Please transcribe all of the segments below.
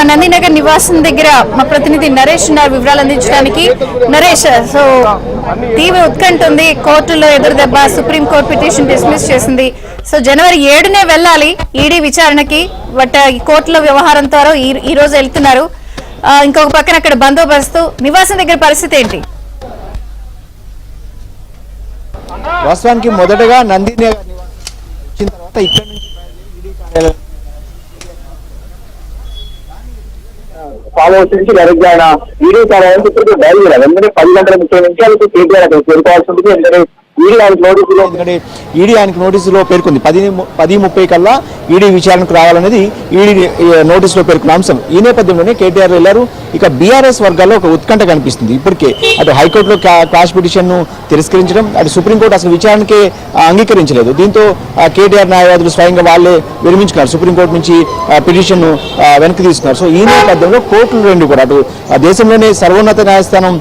నందినగర్ నివాసం దగ్గర మా ప్రతినిధి నరేష్ ఉన్నారు వివరాలు అందించడానికి. నరేష్, సో తీవ్ర ఉత్కంఠ ఉంది. కోర్టులో ఎదురుదెబ్బ, సుప్రీంకోర్టు పిటిషన్ డిస్మిస్ చేసింది. సో జనవరి 7నే వెళ్ళాలి ఈడీ విచారణకి. బట్ ఈ కోర్టులో వ్యవహారం ద్వారా ఈ రోజు వెళ్తున్నారు. ఇంకొక పక్కన అక్కడ బందోబస్తు. నివాసం దగ్గర పరిస్థితి ఏంటి? వాస్తవానికి మొదటగా నందినగర్ వచ్చిన తర్వాత ఇక్కడ నుంచి ఈడీ కార్యాలయం ఫామ్ హౌస్ నుంచి డైరెక్ట్ గా ఆయన ఈడీ కార్యాలయం ఇప్పటికే బయలుదేరారు. ఎందుకంటే 10:30 నిమిషాలకు కేటీఆర్ అక్కడ చేరుకోవాల్సి ఉంటుంది. ఎందుకంటే ఈడీ ఆయనకు నోటీసులో పేర్కొంది 10:30 కల్లా ఈడీ విచారణకు రావాలనేది ఈడీ నోటీసులో పేర్కొన్న అంశం. ఈ నేపథ్యంలోనే కేటీఆర్ వెళ్లారు. ఇక బీఆర్ఎస్ వర్గాల్లో ఒక ఉత్కంఠ కనిపిస్తుంది. ఇప్పటికే అటు హైకోర్టులో క్వాష్ పిటిషన్ ను తిరస్కరించడం, అటు సుప్రీంకోర్టు అసలు విచారణకే అంగీకరించలేదు. దీంతో కేటీఆర్ న్యాయవాదులు స్వయంగా వాళ్ళే విరమించుకున్నారు. సుప్రీంకోర్టు నుంచి పిటిషన్ ను వెనక్కి తీసుకున్నారు. సో ఈ నేపథ్యంలో కోర్టులు రెండు కూడా, అటు దేశంలోనే సర్వోన్నత న్యాయస్థానం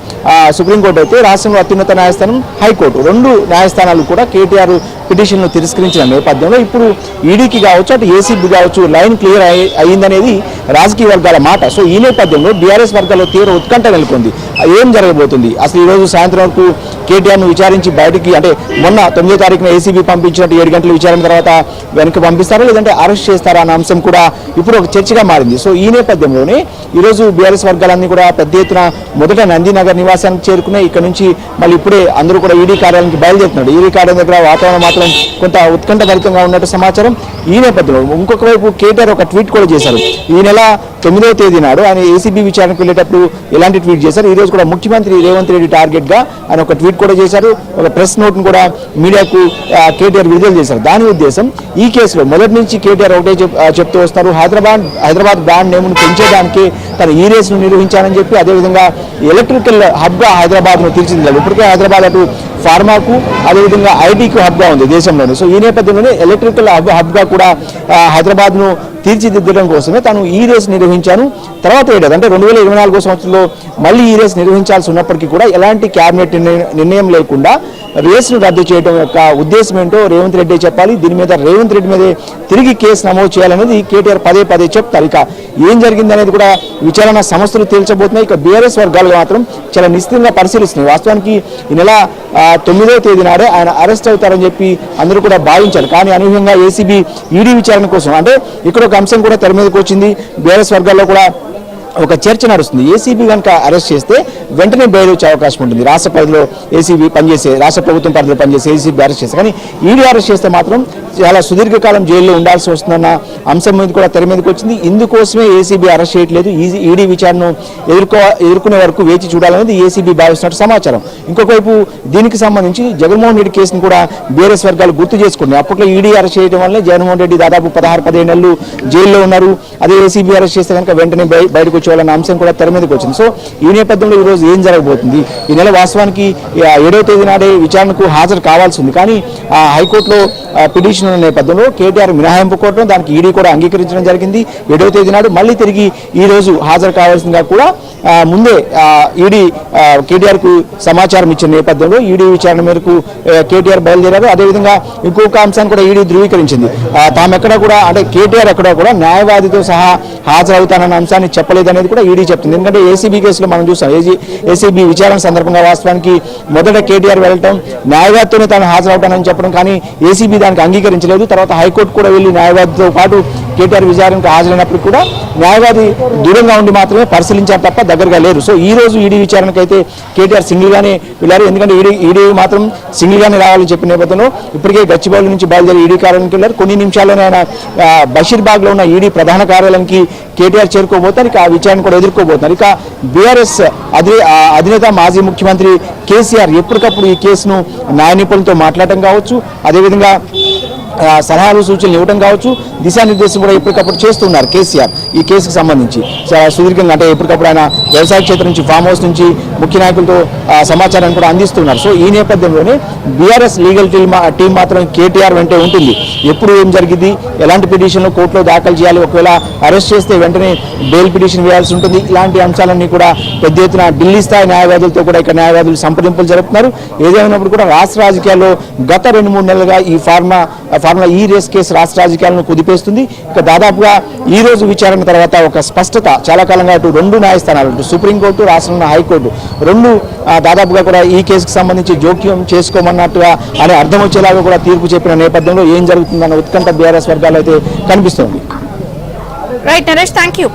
సుప్రీంకోర్టు అయితే రాష్ట్రంలో అత్యున్నత న్యాయస్థానం హైకోర్టు, రెండు న్యాయస్థానాలు కూడా కేటీఆర్ పిటిషన్ను తిరస్కరించిన నేపథ్యంలో ఇప్పుడు ఈడీకి కావచ్చు, అటు ఏసీబీ కావచ్చు, లైన్ క్లియర్ అయ్యిందనేది రాజకీయ వర్గాల మాట. సో ఈ నేపథ్యంలో బీఆర్ఎస్ వర్గాల్లో తీవ్ర ఉత్కంఠ నెలకొంది. ఏం జరగబోతుంది అసలు? ఈరోజు సాయంత్రం వరకు కేటీఆర్ను విచారించి బయటికి, అంటే మొన్న 9వ తారీఖున ఏసీబీ పంపించినట్టు 7 గంటల విచారణ తర్వాత వెనక్కి పంపిస్తారా, లేదంటే అరెస్ట్ చేస్తారా అన్న అంశం కూడా ఇప్పుడు ఒక చర్చగా మారింది. సో ఈ నేపథ్యంలోనే ఈరోజు బీఆర్ఎస్ వర్గాలన్నీ కూడా పెద్ద ఎత్తున మొదట నందినగర్ నివాసానికి చేరుకున్నాయి. ఇక్కడ నుంచి మళ్ళీ ఇప్పుడే అందరూ కూడా ఈడీ కార్యాలయానికి బయలుదేరుతున్నాడు. ఈడీ కార్యాలయం దగ్గర వాతావరణం మాత్రం కొంత ఉత్కంఠభరితంగా ఉన్నట్టు సమాచారం. ఈ నేపథ్యంలో ఇంకొక వైపు కేటీఆర్ ఒక ట్వీట్ కూడా చేశారు. ఈ నెల 9వ తేదీ నాడు ఆయన ఏసీబీ విచారణకు వెళ్ళేటప్పుడు ఎలాంటి ట్వీట్ చేశారు? ఈ రోజు కూడా ముఖ్యమంత్రి రేవంత్ రెడ్డి టార్గెట్ గా ఆయన ఒక ట్వీట్ కూడా చేశారు. ఒక ప్రెస్ నోట్ ను కూడా మీడియాకు కేటీఆర్ విడుదల చేశారు. దాని ఉద్దేశం, ఈ కేసులో మొదటి నుంచి కేటీఆర్ ఒకటే చెప్తూ వస్తారు, హైదరాబాద్ బ్రాండ్ నేమ్ ను పెంచేదానికి తన ఈ రేస్ ను నిర్వహించాలని చెప్పి, అదేవిధంగా ఎలక్ట్రికల్ హబ్ గా హైదరాబాద్ ను తీర్చిదిద్దారు. ఇప్పటికే హైదరాబాద్ అటు ఫార్మాకు, అదేవిధంగా ఐటీకి హబ్ గా ఉంది దేశంలోనే. సో ఈ నేపథ్యంలోనే ఎలక్ట్రికల్ హబ్ గా కూడా హైదరాబాద్ ను తీర్చిదిద్దడం కోసమే తాను ఈ రేస్ నిర్వహించాను. తర్వాత ఏడాది అంటే 2024 సంవత్సరంలో మళ్ళీ ఈ రేస్ నిర్వహించాల్సి ఉన్నప్పటికీ కూడా ఎలాంటి క్యాబినెట్ నిర్ణయం లేకుండా రేసును రద్దు చేయడం యొక్క ఉద్దేశం ఏంటో రేవంత్ రెడ్డి చెప్పాలి. దీని మీద రేవంత్ రెడ్డి మీదే తిరిగి కేసు నమోదు చేయాలనేది కేటీఆర్ పదే చెప్తారు. ఇక ఏం జరిగింది అనేది కూడా విచారణ సంస్థలు తేల్చబోతున్నాయి. ఇక బీఆర్ఎస్ వర్గాలు మాత్రం చాలా నిశ్చితంగా పరిశీలిస్తున్నాయి. వాస్తవానికి ఈ నెల 9వ తేదీ నాడే ఆయన అరెస్ట్ అవుతారని చెప్పి అందరూ కూడా భావించారు. కానీ అనూహ్యంగా ఏసీబీ ఈడీ విచారణ కోసం, అంటే ఇక్కడ ఒక అంశం కూడా తెర మీదకి వచ్చింది. బీఆర్ఎస్ వర్గాల్లో కూడా ఒక చర్చ నడుస్తుంది. ఏసీబీ కనుక అరెస్ట్ చేస్తే వెంటనే బెయిల్ వచ్చే అవకాశం ఉంటుంది. రాష్ట్ర పరిధిలో ఏసీబీ పనిచేసే, రాష్ట్ర ప్రభుత్వం పరిధిలో పనిచేసే ఏసీబీ అరెస్ట్ చేస్తే, కానీ ఈడీ అరెస్ట్ చేస్తే మాత్రం చాలా సుదీర్ఘకాలం జైల్లో ఉండాల్సి వస్తుందన్న అంశం మీద కూడా తెర మీదకి వచ్చింది. ఇందుకోసమే ఏసీబీ అరెస్ట్ చేయట్లేదు, ఈడీ విచారణను ఎదుర్కొనే వరకు వేచి చూడాలనేది ఏసీబీ భావిస్తున్నట్టు సమాచారం. ఇంకొక వైపు దీనికి సంబంధించి జగన్మోహన్ రెడ్డి కేసును కూడా బీఆర్ఎస్ వర్గాలు గుర్తు చేసుకున్నాయి. అప్పట్లో ఈడీ అరెస్ట్ చేయడం వల్లే జగన్మోహన్ రెడ్డి దాదాపు 16-17 నెలలు జైల్లో ఉన్నారు. అదే ఏసీబీ అరెస్ట్ చేస్తే కనుక వెంటనే బయటకు వచ్చేవాళ్ళన్న అంశం కూడా తెర మీదకి వచ్చింది. సో ఈ నేపథ్యంలో ఈ రోజు ఏం జరగబోతుంది? ఈ నెల వాస్తవానికి 7వ తేదీ నాడే విచారణకు హాజరు కావాల్సి ఉంది. కానీ హైకోర్టులో పిటిషన్ ఉన్న నేపథ్యంలో కేటీఆర్ మినహాయింపు కోరడం, దానికి ఈడీ కూడా అంగీకరించడం జరిగింది. 7వ తేదీ నాడు మళ్ళీ తిరిగి ఈ రోజు హాజరు కావాల్సిందిగా కూడా ముందే ఈడీ కేటీఆర్ కు సమాచారం ఇచ్చిన నేపథ్యంలో ఈడీ విచారణ మేరకు కేటీఆర్ బయలుదేరారు. అదేవిధంగా ఇంకొక అంశాన్ని కూడా ఈడీ ధృవీకరించింది. తాము ఎక్కడ కూడా, అంటే కేటీఆర్ ఎక్కడ కూడా న్యాయవాదితో సహా హాజరవుతానన్న అంశాన్ని చెప్పలేదనేది కూడా ఈడీ చెప్తుంది. ఎందుకంటే ఏసీబీ కేసులో మనం చూసాం, ఏసీబీ విచారణ సందర్భంగా వాస్తవానికి మొదట కేటీఆర్ వెళ్ళటం, న్యాయవాదితోనే తాను హాజరవుతానని చెప్పడం, కానీ ఏసీబీ దానికి అంగీకరించలేదు. తర్వాత హైకోర్టు కూడా వెళ్లి న్యాయవాదితో పాటు కేటీఆర్ విచారణకు హాజరైనప్పుడు కూడా న్యాయవాది దూరంగా ఉండి మాత్రమే పరిశీలించారు తప్ప దగ్గరగా లేరు. సో ఈ రోజు ఈడీ విచారణకు అయితే కేటీఆర్ సింగిల్ గానే వెళ్ళారు. ఎందుకంటే ఈడీ మాత్రం సింగిల్ గానే రావాలని చెప్పిన నేపథ్యంలో ఇప్పటికే గచ్చిబౌలి నుంచి బయలుదేరి ఈడీ కార్యాలయానికి వెళ్ళారు. కొన్ని నిమిషాల్లోనే ఆయన బషీర్బాగ్ లో ఉన్న ఈడీ ప్రధాన కార్యాలయానికి కేటీఆర్ చేరుకోబోతారు. ఇక ఆ విచారణ కూడా ఎదుర్కోబోతున్నారు. ఇక బీఆర్ఎస్ అధినేత మాజీ ముఖ్యమంత్రి కేసీఆర్ ఎప్పటికప్పుడు ఈ కేసును న్యాయ నిపుణులతో మాట్లాడటం కావచ్చు, అదేవిధంగా సలహాలు సూచనలు ఇవ్వడం కావచ్చు, దిశానిర్దేశం కూడా ఎప్పటికప్పుడు చేస్తున్నారు కేసీఆర్ ఈ కేసుకు సంబంధించి. చాలా సుదీర్ఘంగా, అంటే ఎప్పటికప్పుడు ఆయన వ్యవసాయ క్షేత్రం నుంచి, ఫామ్ హౌస్ నుంచి ముఖ్య నాయకులతో సమాచారాన్ని కూడా అందిస్తున్నారు. సో ఈ నేపథ్యంలోనే బీఆర్ఎస్ లీగల్ టీం మాత్రం కేటీఆర్ వెంటే ఉంటుంది. ఎప్పుడు ఏం జరిగింది, ఎలాంటి పిటిషన్లు కోర్టులో దాఖలు చేయాలి, ఒకవేళ అరెస్ట్ చేస్తే వెంటనే బెయిల్ పిటిషన్ వేయాల్సి ఉంటుంది, ఇలాంటి అంశాలన్నీ కూడా పెద్ద ఎత్తున ఢిల్లీ స్థాయి న్యాయవాదులతో కూడా ఇక్కడ న్యాయవాదులు సంప్రదింపులు జరుపుతున్నారు. ఏదేమైనప్పుడు కూడా రాష్ట్ర రాజకీయాల్లో గత 2-3 నెలలుగా ఈ ఫార్మా ఫార్ములా ఈ రేస్ కేసు రాష్ట్ర రాజకీయాలను కుదిపేస్తుంది. ఇక దాదాపుగా ఈ రోజు విచారణ తర్వాత ఒక స్పష్టత, చాలా కాలంగా అటు రెండు న్యాయస్థానాలు, ఇటు సుప్రీంకోర్టు, రాష్ట్రంలో హైకోర్టు రెండు దాదాపుగా కూడా ఈ కేసుకు సంబంధించి జోక్యం చేసుకోమన్నట్టుగా అని అర్థం వచ్చేలాగా కూడా తీర్పు చెప్పిన నేపథ్యంలో ఏం జరుగుతుందన్న ఉత్కంఠ బీఆర్ఎస్ వర్గాలు అయితే కనిపిస్తుంది. Right Naresh, thank you.